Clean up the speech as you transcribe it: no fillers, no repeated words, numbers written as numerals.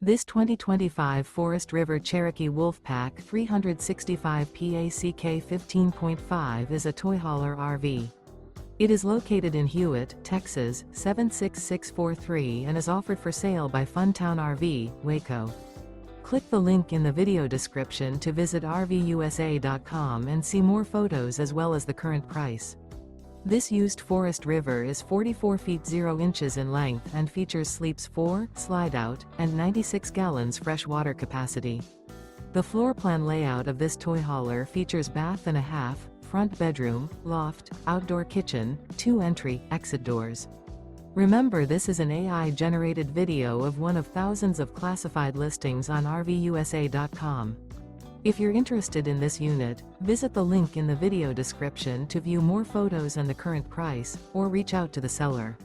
This 2025 Forest River Cherokee Wolfpack 365 PACK 15.5 is a toy hauler RV. It is located in Hewitt, Texas 76643 and is offered for sale by Funtown RV, Waco. Click the link in the video description to visit RVUSA.com and see more photos as well as the current price. This used Forest River is 44 feet 0 inches in length and features sleeps 4, Slideout, and 96 gallons fresh water capacity. The floor plan layout of this toy hauler features bath and a half, front bedroom, loft, outdoor kitchen, 2 entry/exit doors. Remember, this is an AI-generated video of one of thousands of classified listings on RVUSA.com. If you're interested in this unit, visit the link in the video description to view more photos and the current price, or reach out to the seller.